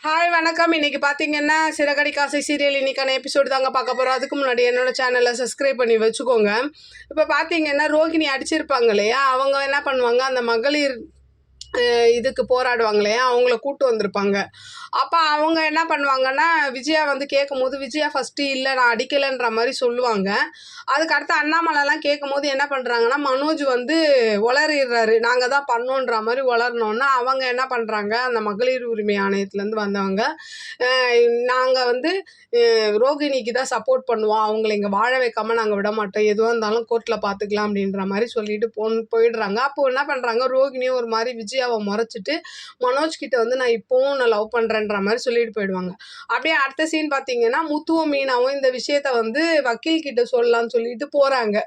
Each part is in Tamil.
ஹாய் வணக்கம். இன்னைக்கு பார்த்தீங்கன்னா சிறகடி காசை சீரியல் இன்னைக்கான எபிசோடு தாங்க பார்க்க போகிறோம். அதுக்கு முன்னாடி என்னோட சேனலை சப்ஸ்கிரைப் பண்ணி வச்சுக்கோங்க. இப்போ பார்த்தீங்கன்னா ரோகிணி அடிச்சிருப்பாங்க இல்லையா, அவங்க என்ன பண்ணுவாங்க, அந்த மகளிர் இதுக்கு போராடுவாங்க இல்லையா, அவங்கள கூட்டு வந்திருப்பாங்க. அப்போ அவங்க என்ன பண்ணுவாங்கன்னா, விஜயா வந்து கேட்கும்போது விஜயா ஃபஸ்ட்டு இல்லை நான் அடிக்கலைன்ற மாதிரி சொல்லுவாங்க. அதுக்கடுத்து அண்ணாமலைலாம் கேட்கும்போது என்ன பண்ணுறாங்கன்னா, மனோஜ் வந்து உளறிடுறாரு, நாங்கள் தான் பண்ணோன்ற மாதிரி உளரணுன்னா அவங்க என்ன பண்ணுறாங்க, அந்த மகளிர் உரிமை ஆணையத்துலேருந்து வந்தவங்க நாங்கள் வந்து ரோகிணிக்கு தான் சப்போர்ட் பண்ணுவோம், அவங்கள இங்கே வாழ வைக்காமல் நாங்கள் விட மாட்டோம், எதுவாக இருந்தாலும் கோர்ட்டில் பார்த்துக்கலாம் அப்படின்ற மாதிரி சொல்லிட்டு போயிடுறாங்க. அப்போ என்ன பண்ணுறாங்க, ரோகிணியும் ஒரு மாதிரி விஜயாவை முறைச்சிட்டு மனோஜ் கிட்ட வந்து நான் இப்போவும் நான் லவ் பண்ணுறேன்ற மாதிரி சொல்லிட்டு போயிடுவாங்க. அப்படியே அடுத்த சீன் பார்த்தீங்கன்னா, முத்துவும் மீனாவும் இந்த விஷயத்த வந்து வக்கீல் கிட்ட சொல்லலாம்னு சொல்லிட்டு போகிறாங்க.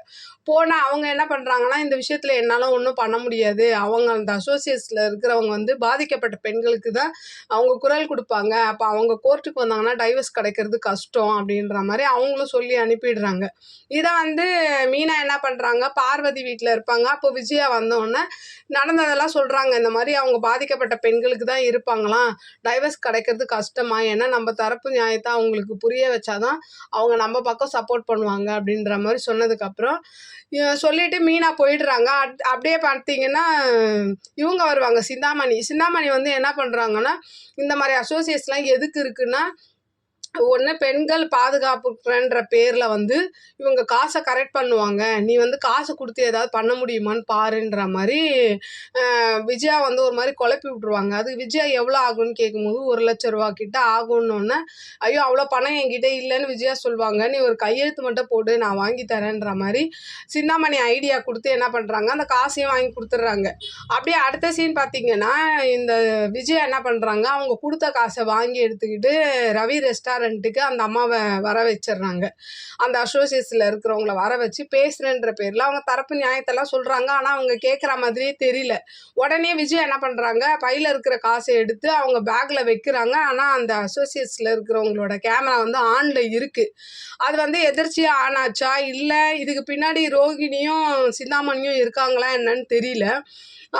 போனால் அவங்க என்ன பண்ணுறாங்கன்னா, இந்த விஷயத்தில் என்னால் ஒன்றும் பண்ண முடியாது, அவங்க அந்த அசோசியேட்ஸில் இருக்கிறவங்க வந்து பாதிக்கப்பட்ட பெண்களுக்கு தான் அவங்க குரல் கொடுப்பாங்க, அப்போ அவங்க கோர்ட்டுக்கு வந்தாங்கன்னா டைவர்ஸ் கிடைக்கிறது கஷ்டம் அப்படின்ற மாதிரி அவங்களும் சொல்லி அனுப்பிடுறாங்க. இதை வந்து மீனா என்ன பண்ணுறாங்க, பார்வதி வீட்டில் இருப்பாங்க. அப்போ விஜயா வந்தோடனே நடந்ததெல்லாம் சொல்கிறாங்க, இந்த மாதிரி அவங்க பாதிக்கப்பட்ட பெண்களுக்கு தான் இருப்பாங்களாம், டைவர்ஸ் கிடைக்கிறது கஷ்டமா, ஏன்னா நம்ம தரப்பு நியாயத்தை அவங்களுக்கு புரிய வச்சாதான் அவங்க நம்ம பக்கம் சப்போர்ட் பண்ணுவாங்க அப்படின்ற மாதிரி சொன்னதுக்கப்புறம் சொல்லிட்டு மீனா போயிடுறாங்க. அப்படியே பார்த்தீங்கன்னா இவங்க வருவாங்க, சிந்தாமணி வந்து என்ன பண்ணுறாங்கன்னா, இந்த மாதிரி அசோசியேட்ஸ்லாம் எதுக்கு இருக்குன்னா, ஒன்று பெண்கள் பாதுகாப்புன்ற பேரில் வந்து இவங்க காசை கரெக்ட் பண்ணுவாங்க, நீ வந்து காசை கொடுத்து ஏதாவது பண்ண முடியுமான்னு பாருன்ற மாதிரி விஜயா வந்து ஒரு மாதிரி குழப்பி விட்ருவாங்க. அது விஜயா எவ்வளோ ஆகும்னு கேட்கும்போது 1,00,000 கிட்ட ஆகும்னோடனே, ஐயோ அவ்வளோ பணம் என்கிட்ட இல்லைன்னு விஜயா சொல்லுவாங்க, நீ ஒரு கையெழுத்து மட்டும் போட்டு நான் வாங்கி தரேன்ற மாதிரி சிந்தாமணி ஐடியா கொடுத்து என்ன பண்ணுறாங்க, அந்த காசையும் வாங்கி கொடுத்துட்றாங்க. அப்படியே அடுத்த சீன் பார்த்தீங்கன்னா, இந்த விஜயா என்ன பண்ணுறாங்க, அவங்க கொடுத்த காசை வாங்கி எடுத்துக்கிட்டு ரவி ரெஸ்டாரண்ட்டுக்கு அந்த அம்மாவை வர வச்சிடுறாங்க. அந்த அசோசியேட்ஸில் இருக்கிறவங்கள வர வச்சு பேசுகிறேன்ற பேரில் அவங்க தரப்பு நியாயத்தெல்லாம் சொல்கிறாங்க. ஆனால் அவங்க கேட்குற மாதிரியே தெரியல. உடனே விஜய் என்ன பண்ணுறாங்க, பையில் இருக்கிற காசை எடுத்து அவங்க பேக்கில் வைக்கிறாங்க. ஆனால் அந்த அசோசியேட்ஸில் இருக்கிறவங்களோட கேமரா வந்து ஆனில் இருக்குது. அது வந்து எதிர்ச்சியாக ஆன் ஆச்சா, இல்லை இதுக்கு பின்னாடி ரோகிணியும் சிந்தாமணியும் இருக்காங்களா என்னன்னு தெரியல.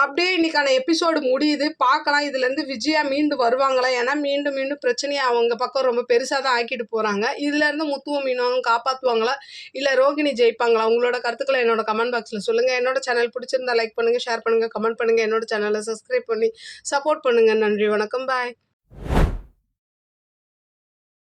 அப்படியே இன்னைக்கான எபிசோடு முடியுது, பார்க்கலாம் இதுலேருந்து விஜயா மீண்டு வருவாங்களா, ஏன்னா மீண்டும் மீண்டும் பிரச்சனையை அவங்க பக்கம் ரொம்ப பெருசாக தான் ஆக்கிட்டு போகிறாங்க. இதுலேருந்து முத்துவும் மீனவும் காப்பாற்றுவாங்களா, இல்லை ரோகிணி ஜெயிப்பாங்களா? உங்களோட கருத்துக்களை என்னோட கமெண்ட் பாக்ஸில் சொல்லுங்கள். என்னோட சேனல் பிடிச்சிருந்தா லைக் பண்ணுங்கள், ஷேர் பண்ணுங்கள், கமெண்ட் பண்ணுங்கள். என்னோட சேனலை சப்ஸ்கிரைப் பண்ணி சப்போர்ட் பண்ணுங்கள். நன்றி, வணக்கம், பாய்.